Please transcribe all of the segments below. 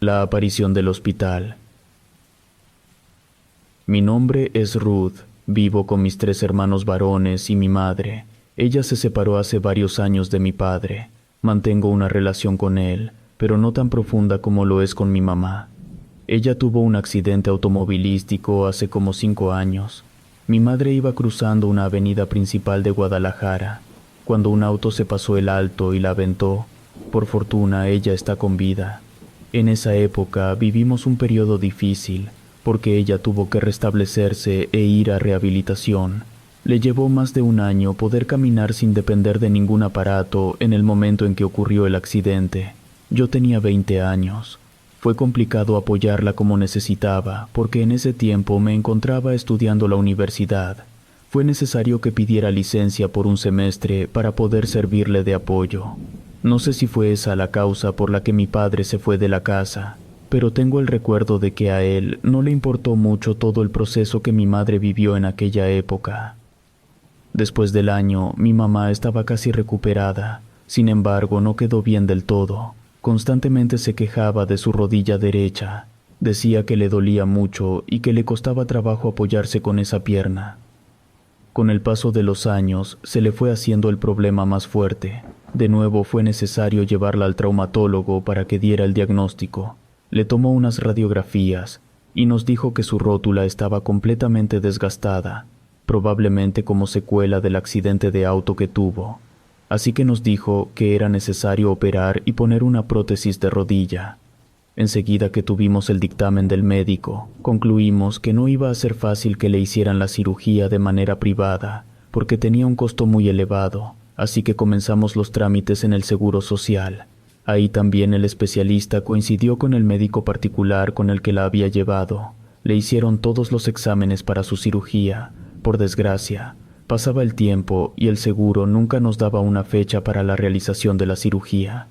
La aparición del hospital. Mi nombre es Ruth. Vivo con mis 3 hermanos varones y mi madre. Ella se separó hace varios años de mi padre. Mantengo una relación con él, pero no tan profunda como lo es con mi mamá. Ella tuvo un accidente automovilístico hace como 5 años. Mi madre iba cruzando una avenida principal de Guadalajara, cuando un auto se pasó el alto y la aventó. Por fortuna, ella está con vida. En esa época vivimos un periodo difícil, porque ella tuvo que restablecerse e ir a rehabilitación. Le llevó más de un año poder caminar sin depender de ningún aparato en el momento en que ocurrió el accidente. Yo tenía 20 años. Fue complicado apoyarla como necesitaba, porque en ese tiempo me encontraba estudiando la universidad. Fue necesario que pidiera licencia por un semestre para poder servirle de apoyo. No sé si fue esa la causa por la que mi padre se fue de la casa, pero tengo el recuerdo de que a él no le importó mucho todo el proceso que mi madre vivió en aquella época. Después del año, mi mamá estaba casi recuperada. Sin embargo, no quedó bien del todo. Constantemente se quejaba de su rodilla derecha. Decía que le dolía mucho y que le costaba trabajo apoyarse con esa pierna. Con el paso de los años, se le fue haciendo el problema más fuerte. De nuevo fue necesario llevarla al traumatólogo para que diera el diagnóstico. Le tomó unas radiografías y nos dijo que su rótula estaba completamente desgastada, probablemente como secuela del accidente de auto que tuvo. Así que nos dijo que era necesario operar y poner una prótesis de rodilla. Enseguida que tuvimos el dictamen del médico, concluimos que no iba a ser fácil que le hicieran la cirugía de manera privada, porque tenía un costo muy elevado, así que comenzamos los trámites en el Seguro Social. Ahí también el especialista coincidió con el médico particular con el que la había llevado. Le hicieron todos los exámenes para su cirugía. Por desgracia, pasaba el tiempo y el seguro nunca nos daba una fecha para la realización de la cirugía.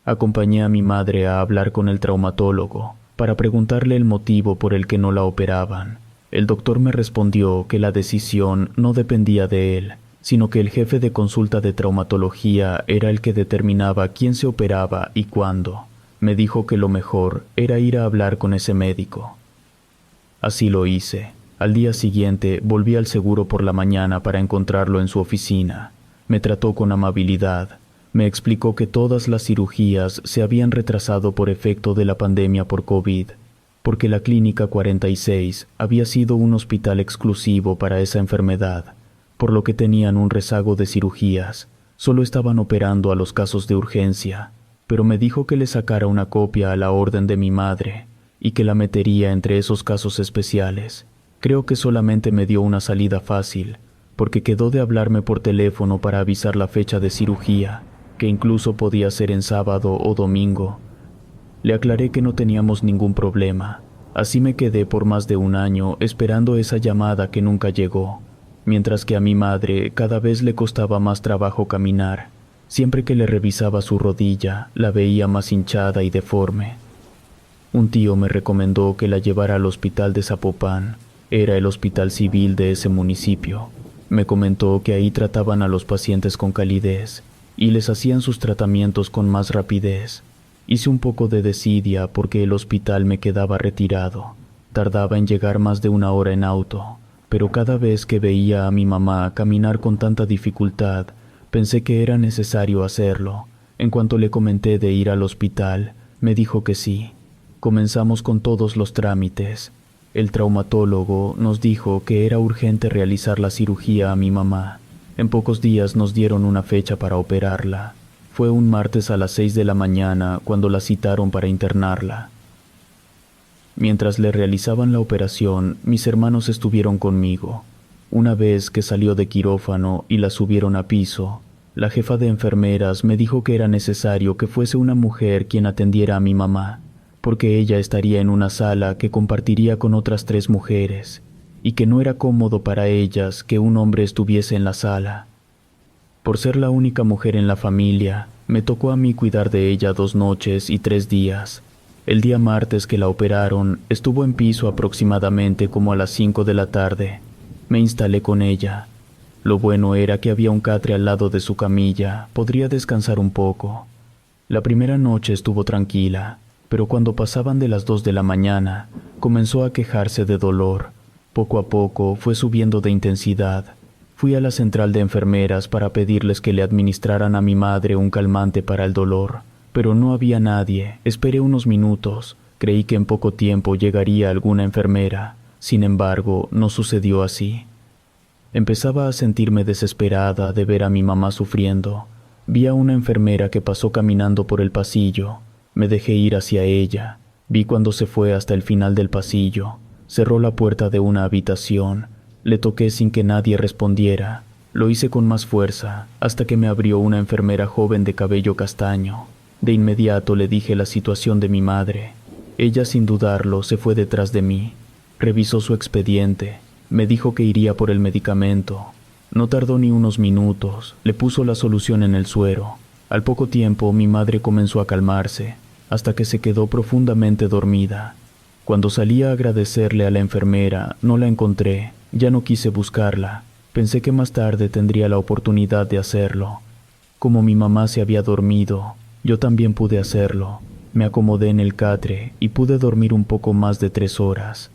Acompañé a mi madre a hablar con el traumatólogo para preguntarle el motivo por el que no la operaban. El doctor me respondió que la decisión no dependía de él, sino que el jefe de consulta de traumatología era el que determinaba quién se operaba y cuándo. Me dijo que lo mejor era ir a hablar con ese médico. Así lo hice. Al día siguiente volví al seguro por la mañana para encontrarlo en su oficina. Me trató con amabilidad. Me explicó que todas las cirugías se habían retrasado por efecto de la pandemia por COVID, porque la Clínica 46 había sido un hospital exclusivo para esa enfermedad, por lo que tenían un rezago de cirugías. Solo estaban operando a los casos de urgencia, pero me dijo que le sacara una copia a la orden de mi madre y que la metería entre esos casos especiales. Creo que solamente me dio una salida fácil, porque quedó de hablarme por teléfono para avisar la fecha de cirugía, que incluso podía ser en sábado o domingo. Le aclaré que no teníamos ningún problema. Así me quedé por más de un año esperando esa llamada que nunca llegó, mientras que a mi madre cada vez le costaba más trabajo caminar. Siempre que le revisaba su rodilla, la veía más hinchada y deforme. Un tío me recomendó que la llevara al hospital de Zapopan. Era el hospital civil de ese municipio. Me comentó que ahí trataban a los pacientes con calidez y les hacían sus tratamientos con más rapidez. Hice un poco de desidia porque el hospital me quedaba retirado. Tardaba en llegar más de 1 hora en auto, pero cada vez que veía a mi mamá caminar con tanta dificultad, pensé que era necesario hacerlo. En cuanto le comenté de ir al hospital, me dijo que sí. Comenzamos con todos los trámites. El traumatólogo nos dijo que era urgente realizar la cirugía a mi mamá. En pocos días nos dieron una fecha para operarla. Fue un martes a las 6 de la mañana cuando la citaron para internarla. Mientras le realizaban la operación, mis hermanos estuvieron conmigo. Una vez que salió de quirófano y la subieron a piso, la jefa de enfermeras me dijo que era necesario que fuese una mujer quien atendiera a mi mamá, porque ella estaría en una sala que compartiría con otras 3 mujeres, y que no era cómodo para ellas que un hombre estuviese en la sala. Por ser la única mujer en la familia, me tocó a mí cuidar de ella 2 noches y 3 días. El día martes que la operaron, estuvo en piso aproximadamente como a las 5 de la tarde. Me instalé con ella. Lo bueno era que había un catre al lado de su camilla, podría descansar un poco. La primera noche estuvo tranquila. pero cuando pasaban de las 2 de la mañana, comenzó a quejarse de dolor. Poco a poco fue subiendo de intensidad. Fui a la central de enfermeras para pedirles que le administraran a mi madre un calmante para el dolor, pero no había nadie. Esperé unos minutos. Creí que en poco tiempo llegaría alguna enfermera. Sin embargo, no sucedió así. Empezaba a sentirme desesperada de ver a mi mamá sufriendo. Vi a una enfermera que pasó caminando por el pasillo. Me dejé ir hacia ella. Vi cuando se fue hasta el final del pasillo. Cerró la puerta de una habitación. Le toqué sin que nadie respondiera. Lo hice con más fuerza, hasta que me abrió una enfermera joven de cabello castaño. De inmediato le dije la situación de mi madre. Ella, sin dudarlo, se fue detrás de mí. Revisó su expediente. Me dijo que iría por el medicamento. No tardó ni unos minutos. Le puso la solución en el suero. Al poco tiempo, mi madre comenzó a calmarse, hasta que se quedó profundamente dormida. Cuando salí a agradecerle a la enfermera, no la encontré. Ya no quise buscarla. Pensé que más tarde tendría la oportunidad de hacerlo. Como mi mamá se había dormido, yo también pude hacerlo. Me acomodé en el catre y pude dormir un poco más de 3 horas.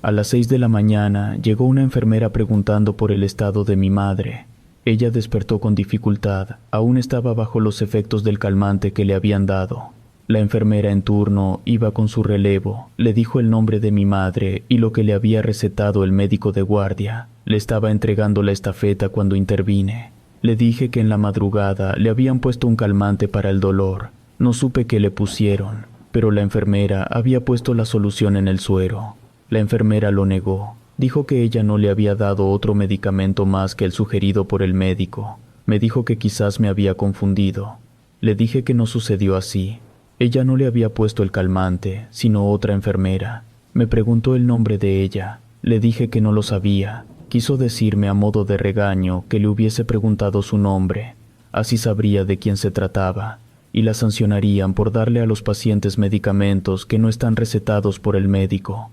A las 6 de la mañana llegó una enfermera preguntando por el estado de mi madre. Ella despertó con dificultad. Aún estaba bajo los efectos del calmante que le habían dado. La enfermera en turno iba con su relevo. Le dijo el nombre de mi madre y lo que le había recetado el médico de guardia. Le estaba entregando la estafeta cuando intervine. Le dije que en la madrugada le habían puesto un calmante para el dolor. No supe qué le pusieron, pero la enfermera había puesto la solución en el suero. La enfermera lo negó. Dijo que ella no le había dado otro medicamento más que el sugerido por el médico. Me dijo que quizás me había confundido. Le dije que no sucedió así. Ella no le había puesto el calmante, sino otra enfermera. Me preguntó el nombre de ella. Le dije que no lo sabía. Quiso decirme a modo de regaño que le hubiese preguntado su nombre. Así sabría de quién se trataba, y la sancionarían por darle a los pacientes medicamentos que no están recetados por el médico.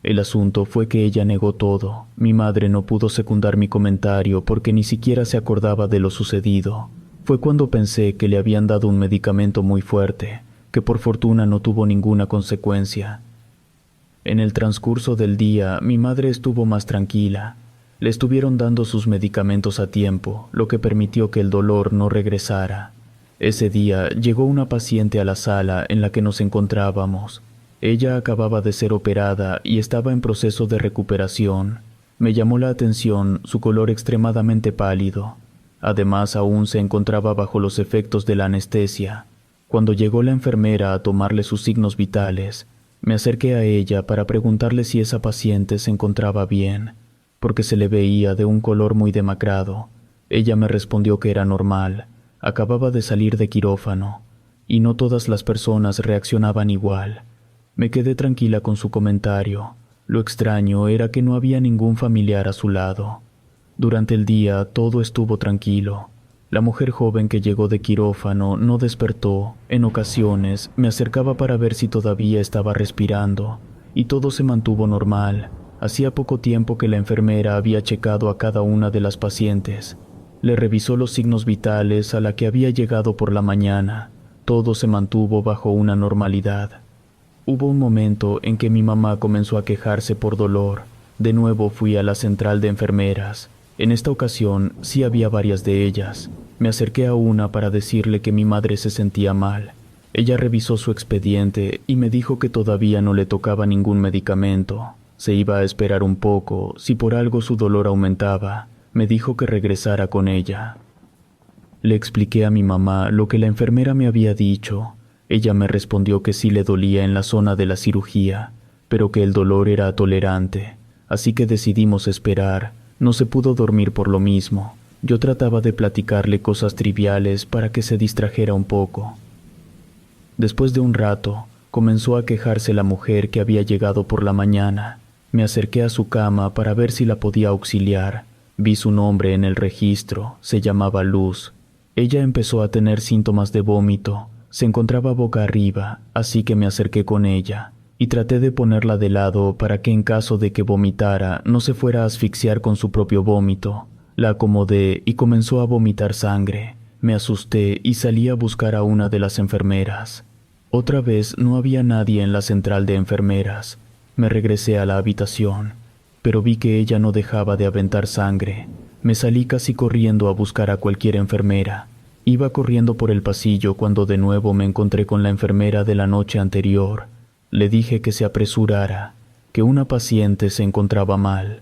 El asunto fue que ella negó todo. Mi madre no pudo secundar mi comentario porque ni siquiera se acordaba de lo sucedido. Fue cuando pensé que le habían dado un medicamento muy fuerte, que por fortuna no tuvo ninguna consecuencia. En el transcurso del día, mi madre estuvo más tranquila. Le estuvieron dando sus medicamentos a tiempo, lo que permitió que el dolor no regresara. Ese día llegó una paciente a la sala en la que nos encontrábamos. Ella acababa de ser operada y estaba en proceso de recuperación. Me llamó la atención su color extremadamente pálido. Además, aún se encontraba bajo los efectos de la anestesia. Cuando llegó la enfermera a tomarle sus signos vitales, me acerqué a ella para preguntarle si esa paciente se encontraba bien, porque se le veía de un color muy demacrado. Ella me respondió que era normal. Acababa de salir de quirófano, y no todas las personas reaccionaban igual. Me quedé tranquila con su comentario. Lo extraño era que no había ningún familiar a su lado. Durante el día todo estuvo tranquilo. La mujer joven que llegó de quirófano no despertó. En ocasiones me acercaba para ver si todavía estaba respirando, y todo se mantuvo normal. Hacía poco tiempo que la enfermera había checado a cada una de las pacientes. Le revisó los signos vitales a la que había llegado por la mañana. Todo se mantuvo bajo una normalidad. Hubo un momento en que mi mamá comenzó a quejarse por dolor. De nuevo fui a la central de enfermeras. En esta ocasión sí había varias de ellas. Me acerqué a una para decirle que mi madre se sentía mal. Ella revisó su expediente y me dijo que todavía no le tocaba ningún medicamento. Se iba a esperar un poco. Si por algo su dolor aumentaba, me dijo que regresara con ella. Le expliqué a mi mamá lo que la enfermera me había dicho. Ella me respondió que sí le dolía en la zona de la cirugía, pero que el dolor era tolerante, así que decidimos esperar. No se pudo dormir por lo mismo. Yo trataba de platicarle cosas triviales para que se distrajera un poco. Después de un rato, comenzó a quejarse la mujer que había llegado por la mañana. Me acerqué a su cama para ver si la podía auxiliar. Vi su nombre en el registro, se llamaba Luz. Ella empezó a tener síntomas de vómito. Se encontraba boca arriba, así que me acerqué con ella y traté de ponerla de lado para que en caso de que vomitara no se fuera a asfixiar con su propio vómito. La acomodé y comenzó a vomitar sangre. Me asusté y salí a buscar a una de las enfermeras. Otra vez no había nadie en la central de enfermeras. Me regresé a la habitación, pero vi que ella no dejaba de aventar sangre. Me salí casi corriendo a buscar a cualquier enfermera. Iba corriendo por el pasillo cuando de nuevo me encontré con la enfermera de la noche anterior. Le dije que se apresurara, que una paciente se encontraba mal.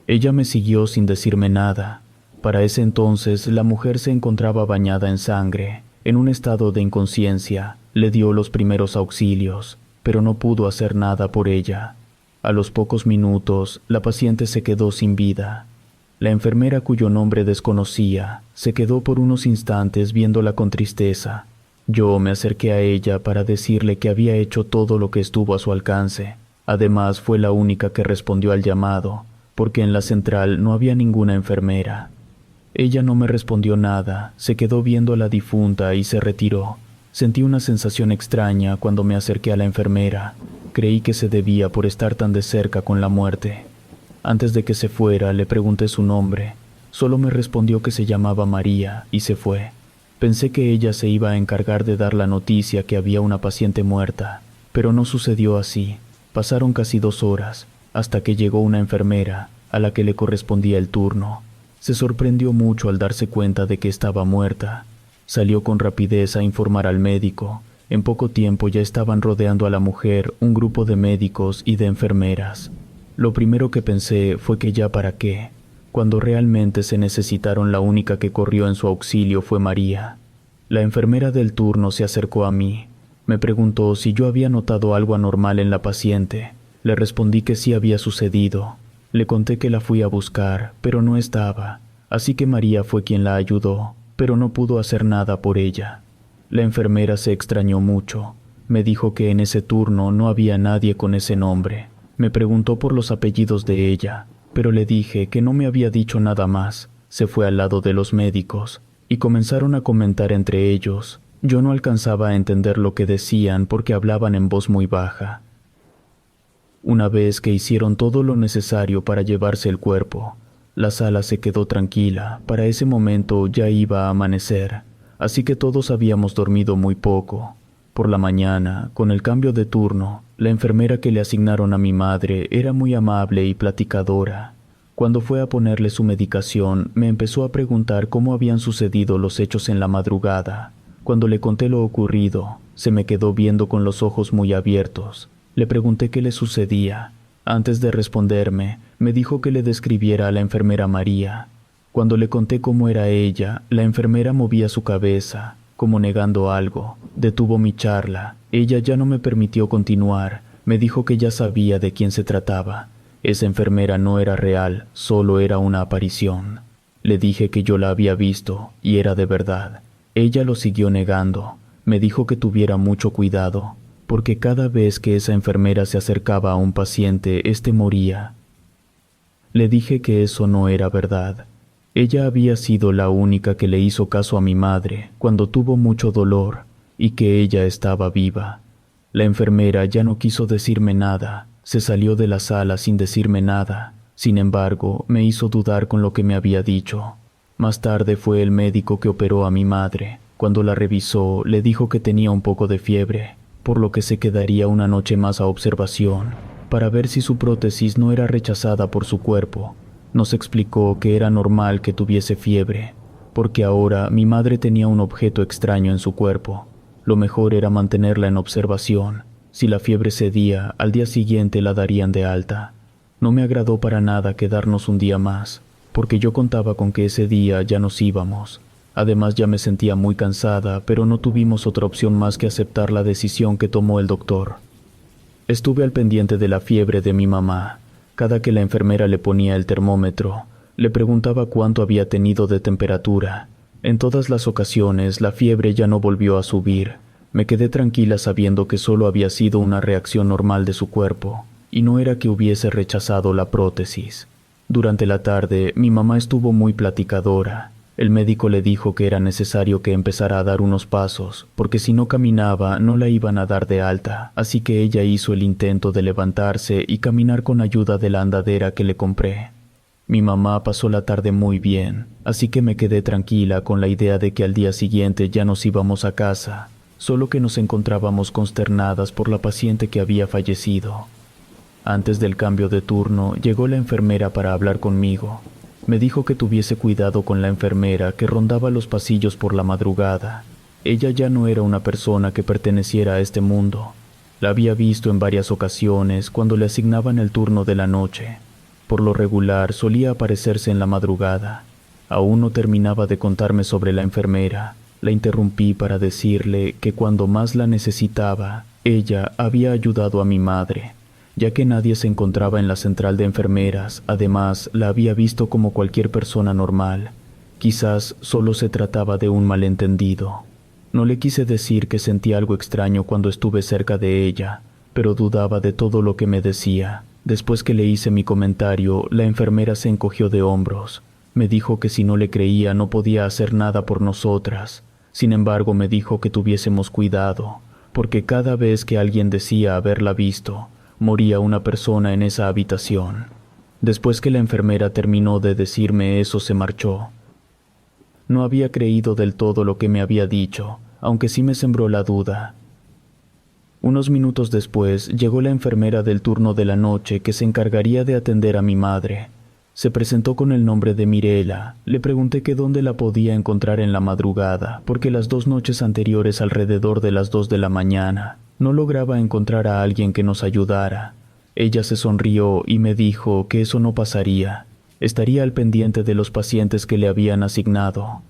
Ella me siguió sin decirme nada. Para ese entonces la mujer se encontraba bañada en sangre, en un estado de inconsciencia. Le dio los primeros auxilios, pero no pudo hacer nada por ella. A los pocos minutos, la paciente se quedó sin vida. La enfermera, cuyo nombre desconocía, se quedó por unos instantes viéndola con tristeza. Yo me acerqué a ella para decirle que había hecho todo lo que estuvo a su alcance. Además, fue la única que respondió al llamado, porque en la central no había ninguna enfermera. Ella no me respondió nada, se quedó viendo a la difunta y se retiró. Sentí una sensación extraña cuando me acerqué a la enfermera. Creí que se debía por estar tan de cerca con la muerte. Antes de que se fuera, le pregunté su nombre. Solo me respondió que se llamaba María y se fue. Pensé que ella se iba a encargar de dar la noticia que había una paciente muerta, pero no sucedió así. Pasaron casi 2 horas, hasta que llegó una enfermera, a la que le correspondía el turno. Se sorprendió mucho al darse cuenta de que estaba muerta. Salió con rapidez a informar al médico. En poco tiempo ya estaban rodeando a la mujer un grupo de médicos y de enfermeras. Lo primero que pensé fue que ya para qué. Cuando realmente se necesitaron, la única que corrió en su auxilio fue María. La enfermera del turno se acercó a mí. Me preguntó si yo había notado algo anormal en la paciente. Le respondí que sí había sucedido. Le conté que la fui a buscar, pero no estaba. Así que María fue quien la ayudó, pero no pudo hacer nada por ella. La enfermera se extrañó mucho. Me dijo que en ese turno no había nadie con ese nombre. Me preguntó por los apellidos de ella, pero le dije que no me había dicho nada más. Se fue al lado de los médicos y comenzaron a comentar entre ellos. Yo no alcanzaba a entender lo que decían porque hablaban en voz muy baja. Una vez que hicieron todo lo necesario para llevarse el cuerpo, la sala se quedó tranquila. Para ese momento ya iba a amanecer, así que todos habíamos dormido muy poco. Por la mañana, con el cambio de turno, la enfermera que le asignaron a mi madre era muy amable y platicadora. Cuando fue a ponerle su medicación, me empezó a preguntar cómo habían sucedido los hechos en la madrugada. Cuando le conté lo ocurrido, se me quedó viendo con los ojos muy abiertos. Le pregunté qué le sucedía. Antes de responderme, me dijo que le describiera a la enfermera María. Cuando le conté cómo era ella, la enfermera movía su cabeza, como negando algo. Detuvo mi charla. Ella ya no me permitió continuar. Me dijo que ya sabía de quién se trataba. Esa enfermera no era real, solo era una aparición. Le dije que yo la había visto, y era de verdad. Ella lo siguió negando. Me dijo que tuviera mucho cuidado, porque cada vez que esa enfermera se acercaba a un paciente, éste moría. Le dije que eso no era verdad. Ella había sido la única que le hizo caso a mi madre cuando tuvo mucho dolor y que ella estaba viva. La enfermera ya no quiso decirme nada, se salió de la sala sin decirme nada. Sin embargo, me hizo dudar con lo que me había dicho. Más tarde fue el médico que operó a mi madre. Cuando la revisó, le dijo que tenía un poco de fiebre, por lo que se quedaría una noche más a observación, para ver si su prótesis no era rechazada por su cuerpo. Nos explicó que era normal que tuviese fiebre, porque ahora mi madre tenía un objeto extraño en su cuerpo. Lo mejor era mantenerla en observación. Si la fiebre cedía, al día siguiente la darían de alta. No me agradó para nada quedarnos un día más, porque yo contaba con que ese día ya nos íbamos. Además ya me sentía muy cansada, pero no tuvimos otra opción más que aceptar la decisión que tomó el doctor. Estuve al pendiente de la fiebre de mi mamá. Cada que la enfermera le ponía el termómetro, le preguntaba cuánto había tenido de temperatura. En todas las ocasiones, la fiebre ya no volvió a subir. Me quedé tranquila sabiendo que solo había sido una reacción normal de su cuerpo, y no era que hubiese rechazado la prótesis. Durante la tarde, mi mamá estuvo muy platicadora. El médico le dijo que era necesario que empezara a dar unos pasos, porque si no caminaba no la iban a dar de alta, así que ella hizo el intento de levantarse y caminar con ayuda de la andadera que le compré. Mi mamá pasó la tarde muy bien, así que me quedé tranquila con la idea de que al día siguiente ya nos íbamos a casa. solo que nos encontrábamos consternadas por la paciente que había fallecido. Antes del cambio de turno, llegó la enfermera para hablar conmigo. Me dijo que tuviese cuidado con la enfermera que rondaba los pasillos por la madrugada. Ella ya no era una persona que perteneciera a este mundo. La había visto en varias ocasiones cuando le asignaban el turno de la noche. Por lo regular solía aparecerse en la madrugada. Aún no terminaba de contarme sobre la enfermera. La interrumpí para decirle que cuando más la necesitaba, ella había ayudado a mi madre, ya que nadie se encontraba en la central de enfermeras. Además, la había visto como cualquier persona normal. Quizás solo se trataba de un malentendido. No le quise decir que sentía algo extraño cuando estuve cerca de ella, pero dudaba de todo lo que me decía. Después que le hice mi comentario, la enfermera se encogió de hombros. Me dijo que si no le creía no podía hacer nada por nosotras. Sin embargo, me dijo que tuviésemos cuidado, porque cada vez que alguien decía haberla visto, moría una persona en esa habitación. Después que la enfermera terminó de decirme eso, se marchó. No había creído del todo lo que me había dicho, aunque sí me sembró la duda. Unos minutos después llegó la enfermera del turno de la noche que se encargaría de atender a mi madre. Se presentó con el nombre de Mirela. Le pregunté que dónde la podía encontrar en la madrugada, porque las 2 noches anteriores, alrededor de las 2 de la mañana, no lograba encontrar a alguien que nos ayudara. Ella se sonrió y me dijo que eso no pasaría. Estaría al pendiente de los pacientes que le habían asignado.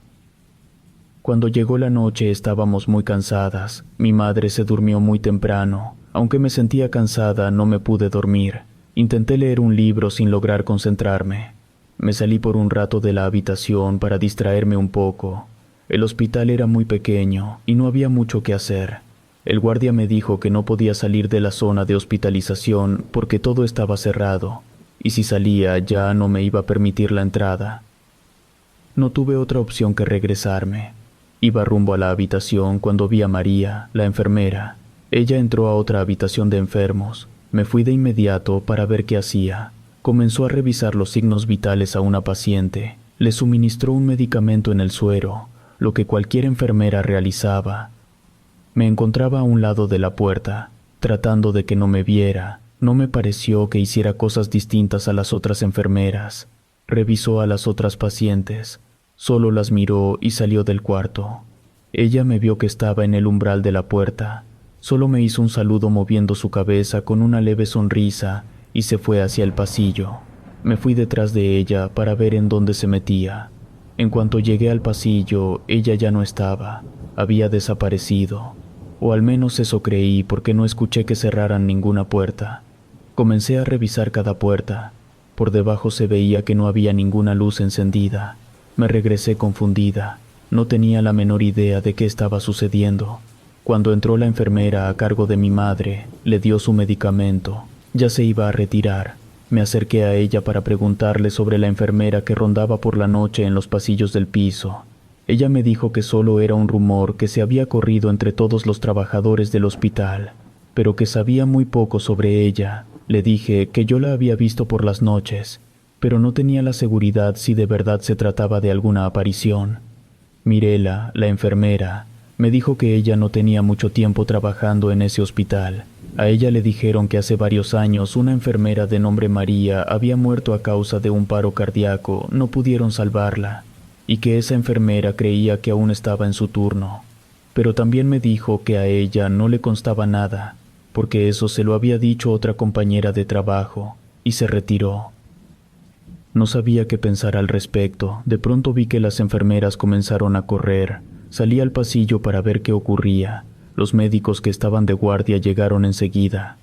Cuando llegó la noche estábamos muy cansadas. Mi madre se durmió muy temprano. Aunque me sentía cansada, no me pude dormir. Intenté leer un libro sin lograr concentrarme. Me salí por un rato de la habitación para distraerme un poco. El hospital era muy pequeño y no había mucho que hacer. El guardia me dijo que no podía salir de la zona de hospitalización porque todo estaba cerrado, y si salía ya no me iba a permitir la entrada. No tuve otra opción que regresarme. Iba rumbo a la habitación cuando vi a María, la enfermera. Ella entró a otra habitación de enfermos. Me fui de inmediato para ver qué hacía. Comenzó a revisar los signos vitales a una paciente. Le suministró un medicamento en el suero, lo que cualquier enfermera realizaba. Me encontraba a un lado de la puerta, tratando de que no me viera. No me pareció que hiciera cosas distintas a las otras enfermeras. Revisó a las otras pacientes. Solo las miró y salió del cuarto. Ella me vio que estaba en el umbral de la puerta. Solo me hizo un saludo moviendo su cabeza con una leve sonrisa y se fue hacia el pasillo. Me fui detrás de ella para ver en dónde se metía. En cuanto llegué al pasillo, ella ya no estaba. Había desaparecido. O al menos eso creí porque no escuché que cerraran ninguna puerta. Comencé a revisar cada puerta. Por debajo se veía que no había ninguna luz encendida. Me regresé confundida. No tenía la menor idea de qué estaba sucediendo. Cuando entró la enfermera a cargo de mi madre, le dio su medicamento. Ya se iba a retirar. Me acerqué a ella para preguntarle sobre la enfermera que rondaba por la noche en los pasillos del piso. Ella me dijo que solo era un rumor que se había corrido entre todos los trabajadores del hospital, pero que sabía muy poco sobre ella. Le dije que yo la había visto por las noches, pero no tenía la seguridad si de verdad se trataba de alguna aparición. Mirela, la enfermera, me dijo que ella no tenía mucho tiempo trabajando en ese hospital. A ella le dijeron que hace varios años una enfermera de nombre María había muerto a causa de un paro cardíaco. No pudieron salvarla, y que esa enfermera creía que aún estaba en su turno. Pero también me dijo que a ella no le constaba nada, porque eso se lo había dicho otra compañera de trabajo, y se retiró. No sabía qué pensar al respecto. De pronto vi que las enfermeras comenzaron a correr. Salí al pasillo para ver qué ocurría. Los médicos que estaban de guardia llegaron enseguida.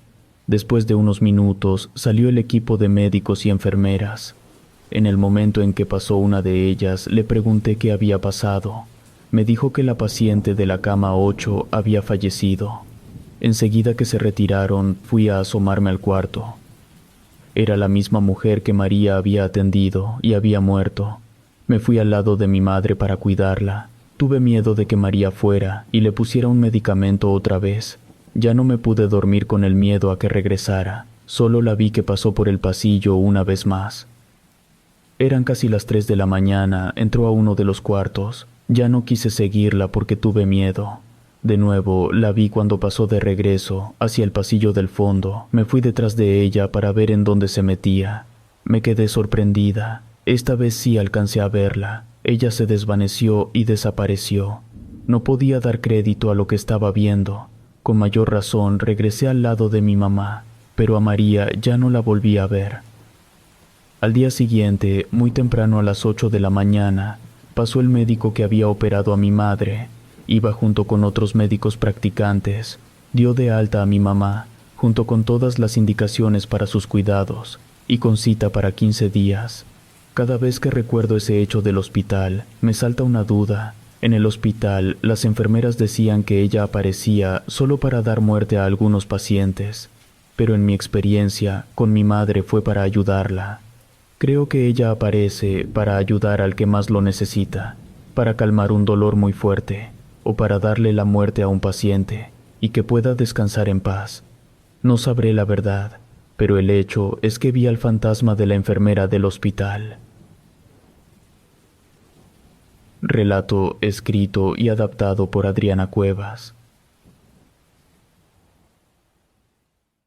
Después de unos minutos, salió el equipo de médicos y enfermeras. En el momento en que pasó una de ellas, le pregunté qué había pasado. Me dijo que la paciente de la cama 8 había fallecido. Enseguida que se retiraron, fui a asomarme al cuarto. Era la misma mujer que María había atendido y había muerto. Me fui al lado de mi madre para cuidarla. Tuve miedo de que María fuera y le pusiera un medicamento otra vez. Ya no me pude dormir con el miedo a que regresara. Solo la vi que pasó por el pasillo una vez más. Eran casi las 3 de la mañana, entró a uno de los cuartos. Ya no quise seguirla porque tuve miedo. De nuevo, la vi cuando pasó de regreso hacia el pasillo del fondo. Me fui detrás de ella para ver en dónde se metía. Me quedé sorprendida. Esta vez sí alcancé a verla. Ella se desvaneció y desapareció. No podía dar crédito a lo que estaba viendo. Con mayor razón regresé al lado de mi mamá, pero a María ya no la volví a ver. Al día siguiente, muy temprano a las 8 de la mañana, pasó el médico que había operado a mi madre. Iba junto con otros médicos practicantes. Dio de alta a mi mamá, junto con todas las indicaciones para sus cuidados, y con cita para 15 días. Cada vez que recuerdo ese hecho del hospital, me salta una duda. En el hospital, las enfermeras decían que ella aparecía solo para dar muerte a algunos pacientes, pero en mi experiencia, con mi madre fue para ayudarla. Creo que ella aparece para ayudar al que más lo necesita, para calmar un dolor muy fuerte, o para darle la muerte a un paciente, y que pueda descansar en paz. No sabré la verdad, pero el hecho es que vi al fantasma de la enfermera del hospital. Relato escrito y adaptado por Adriana Cuevas.